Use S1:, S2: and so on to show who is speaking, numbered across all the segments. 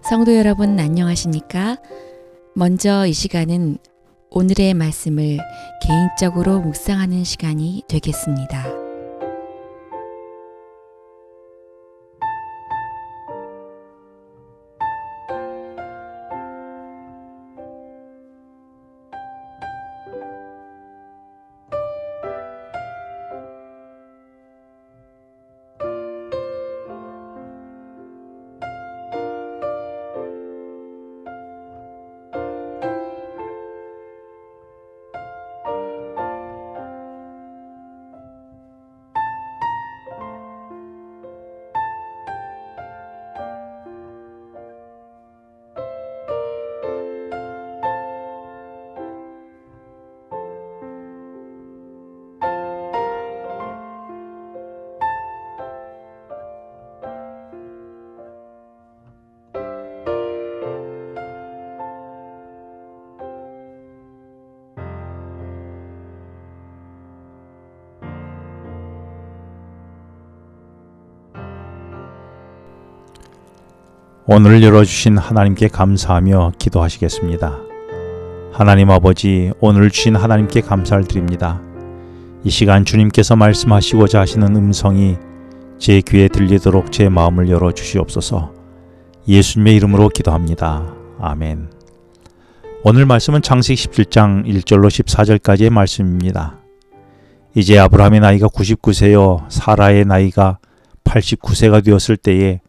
S1: 성도 여러분 안녕하십니까? 먼저 이 시간은 오늘의 말씀을 개인적으로 묵상하는 시간이 되겠습니다.
S2: 오늘 열어주신 하나님께 감사하며 기도하시겠습니다. 하나님 아버지, 오늘 주신 하나님께 감사를 드립니다. 이 시간 주님께서 말씀하시고자 하시는 음성이 제 귀에 들리도록 제 마음을 열어주시옵소서. 예수님의 이름으로 기도합니다. 아멘. 오늘 말씀은 창세기 17장 1절로 14절까지의 말씀입니다. 이제 아브라함의 나이가 99세요 사라의 나이가 89세가 되었을 때에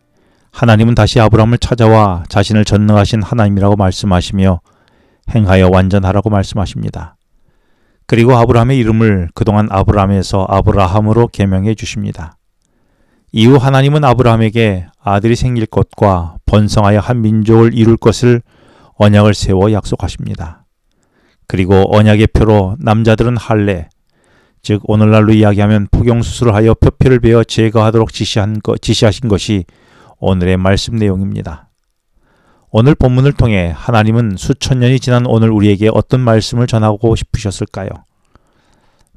S2: 하나님은 다시 아브라함을 찾아와 자신을 전능하신 하나님이라고 말씀하시며 행하여 완전하라고 말씀하십니다. 그리고 아브라함의 이름을 그동안 아브라함에서 아브라함으로 개명해 주십니다. 이후 하나님은 아브라함에게 아들이 생길 것과 번성하여 한 민족을 이룰 것을 언약을 세워 약속하십니다. 그리고 언약의 표로 남자들은 할례, 즉 오늘날로 이야기하면 포경수술을 하여 표피를 베어 제거하도록 지시하신 것이 오늘의 말씀 내용입니다. 오늘 본문을 통해 하나님은 수천 년이 지난 오늘 우리에게 어떤 말씀을 전하고 싶으셨을까요?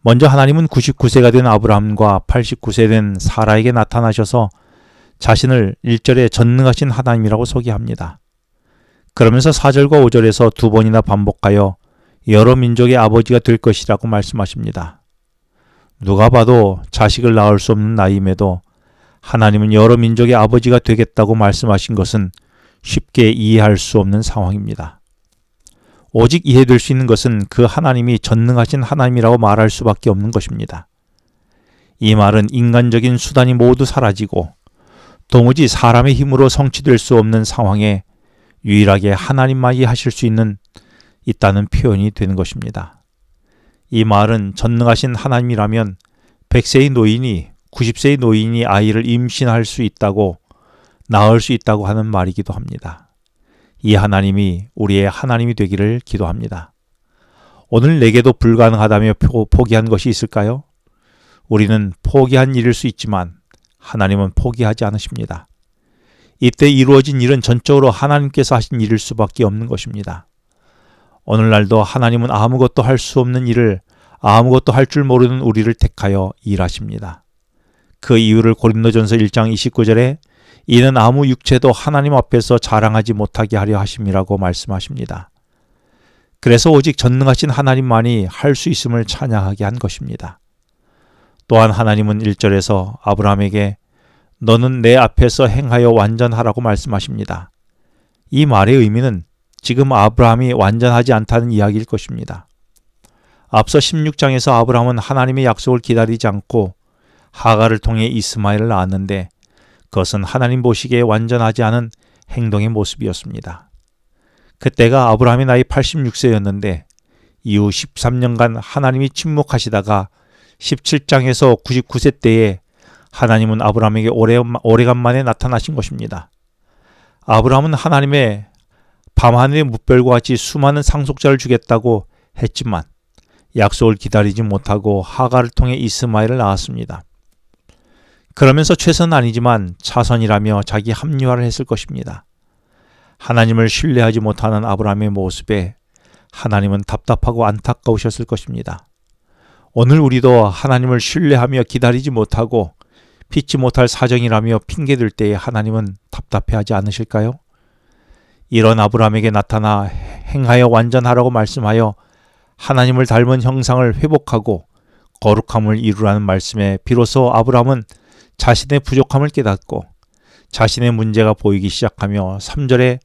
S2: 먼저 하나님은 99세가 된 아브라함과 89세 된 사라에게 나타나셔서 자신을 1절에 전능하신 하나님이라고 소개합니다. 그러면서 4절과 5절에서 두 번이나 반복하여 여러 민족의 아버지가 될 것이라고 말씀하십니다. 누가 봐도 자식을 낳을 수 없는 나이임에도 하나님은 여러 민족의 아버지가 되겠다고 말씀하신 것은 쉽게 이해할 수 없는 상황입니다. 오직 이해될 수 있는 것은 그 하나님이 전능하신 하나님이라고 말할 수밖에 없는 것입니다. 이 말은 인간적인 수단이 모두 사라지고 도무지 사람의 힘으로 성취될 수 없는 상황에 유일하게 하나님만이 하실 수 있다는 표현이 되는 것입니다. 이 말은 전능하신 하나님이라면 100세의 노인이 90세의 노인이 아이를 임신할 수 있다고, 낳을 수 있다고 하는 말이기도 합니다. 이 하나님이 우리의 하나님이 되기를 기도합니다. 오늘 내게도 불가능하다며 포기한 것이 있을까요? 우리는 포기한 일일 수 있지만 하나님은 포기하지 않으십니다. 이때 이루어진 일은 전적으로 하나님께서 하신 일일 수밖에 없는 것입니다. 오늘날도 하나님은 아무것도 할 수 없는 일을 아무것도 할 줄 모르는 우리를 택하여 일하십니다. 그 이유를 고린도전서 1장 29절에 이는 아무 육체도 하나님 앞에서 자랑하지 못하게 하려 하심이라고 말씀하십니다. 그래서 오직 전능하신 하나님만이 할 수 있음을 찬양하게 한 것입니다. 또한 하나님은 1절에서 아브라함에게 너는 내 앞에서 행하여 완전하라고 말씀하십니다. 이 말의 의미는 지금 아브라함이 완전하지 않다는 이야기일 것입니다. 앞서 16장에서 아브라함은 하나님의 약속을 기다리지 않고 하갈을 통해 이스마엘을 낳았는데 그것은 하나님 보시기에 완전하지 않은 행동의 모습이었습니다. 그때가 아브라함의 나이 86세였는데 이후 13년간 하나님이 침묵하시다가 17장에서 99세 때에 하나님은 아브라함에게 오래간만에 나타나신 것입니다. 아브라함은 하나님의 밤하늘의 무별과 같이 수많은 상속자를 주겠다고 했지만 약속을 기다리지 못하고 하갈을 통해 이스마엘을 낳았습니다. 그러면서 최선은 아니지만 차선이라며 자기 합리화를 했을 것입니다. 하나님을 신뢰하지 못하는 아브라함의 모습에 하나님은 답답하고 안타까우셨을 것입니다. 오늘 우리도 하나님을 신뢰하며 기다리지 못하고 피치 못할 사정이라며 핑계댈 때에 하나님은 답답해하지 않으실까요? 이런 아브라함에게 나타나 행하여 완전하라고 말씀하여 하나님을 닮은 형상을 회복하고 거룩함을 이루라는 말씀에 비로소 아브라함은 자신의 부족함을 깨닫고 자신의 문제가 보이기 시작하며 3절에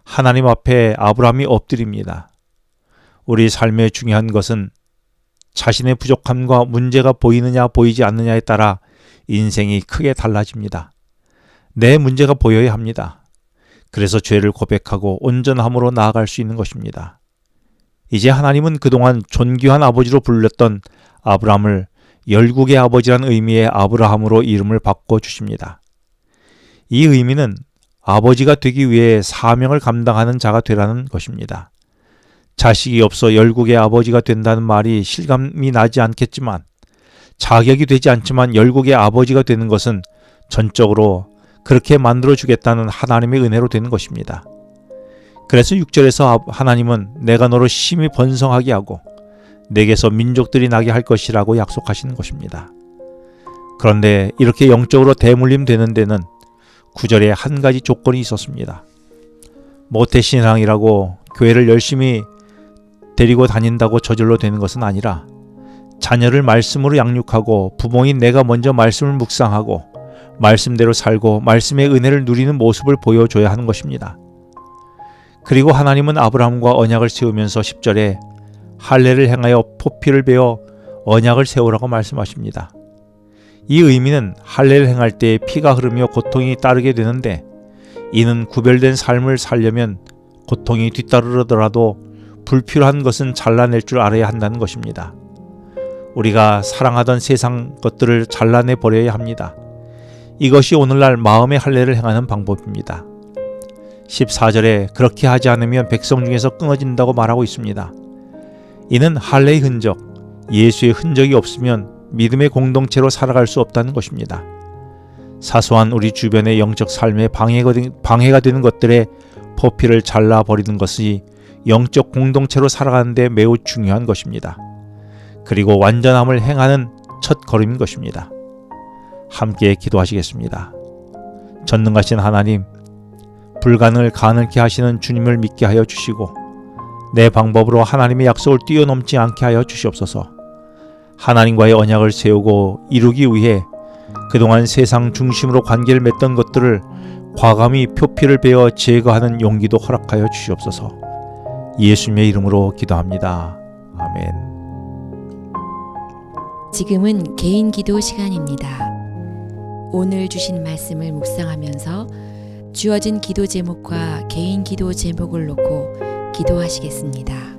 S2: 하나님 앞에 아브라함이 엎드립니다. 우리 삶의 중요한 것은 자신의 부족함과 문제가 보이느냐 보이지 않느냐에 따라 인생이 크게 달라집니다. 내 문제가 보여야 합니다. 그래서 죄를 고백하고 온전함으로 나아갈 수 있는 것입니다. 이제 하나님은 그동안 존귀한 아버지로 불렸던 아브라함을 열국의 아버지라는 의미의 아브라함으로 이름을 바꿔주십니다. 이 의미는 아버지가 되기 위해 사명을 감당하는 자가 되라는 것입니다. 자식이 없어 열국의 아버지가 된다는 말이 실감이 나지 않겠지만 자격이 되지 않지만 열국의 아버지가 되는 것은 전적으로 그렇게 만들어주겠다는 하나님의 은혜로 되는 것입니다. 그래서 6절에서 하나님은 내가 너를 심히 번성하게 하고 내게서 민족들이 나게 할 것이라고 약속하시는 것입니다. 그런데 이렇게 영적으로 대물림 되는 데는 9절에 한 가지 조건이 있었습니다. 모태신앙이라고 교회를 열심히 데리고 다닌다고 저절로 되는 것은 아니라 자녀를 말씀으로 양육하고 부모인 내가 먼저 말씀을 묵상하고 말씀대로 살고 말씀의 은혜를 누리는 모습을 보여줘야 하는 것입니다. 그리고 하나님은 아브라함과 언약을 세우면서 10절에 할례를 행하여 포피를 베어 언약을 세우라고 말씀하십니다. 이 의미는 할례를 행할 때 피가 흐르며 고통이 따르게 되는데 이는 구별된 삶을 살려면 고통이 뒤따르더라도 불필요한 것은 잘라낼 줄 알아야 한다는 것입니다. 우리가 사랑하던 세상 것들을 잘라내 버려야 합니다. 이것이 오늘날 마음의 할례를 행하는 방법입니다. 14절에 그렇게 하지 않으면 백성 중에서 끊어진다고 말하고 있습니다. 이는 할례의 흔적, 예수의 흔적이 없으면 믿음의 공동체로 살아갈 수 없다는 것입니다. 사소한 우리 주변의 영적 삶에 방해가 되는 것들의 포피를 잘라버리는 것이 영적 공동체로 살아가는 데 매우 중요한 것입니다. 그리고 완전함을 행하는 첫 걸음인 것입니다. 함께 기도하시겠습니다. 전능하신 하나님, 불가능을 가능케 하시는 주님을 믿게 하여 주시고 내 방법으로 하나님의 약속을 뛰어넘지 않게 하여 주시옵소서. 하나님과의 언약을 세우고 이루기 위해 그동안 세상 중심으로 관계를 맺던 것들을 과감히 표피를 베어 제거하는 용기도 허락하여 주시옵소서. 예수님의 이름으로 기도합니다. 아멘.
S1: 지금은 개인 기도 시간입니다. 오늘 주신 말씀을 묵상하면서 주어진 기도 제목과 개인 기도 제목을 놓고 기도하시겠습니다.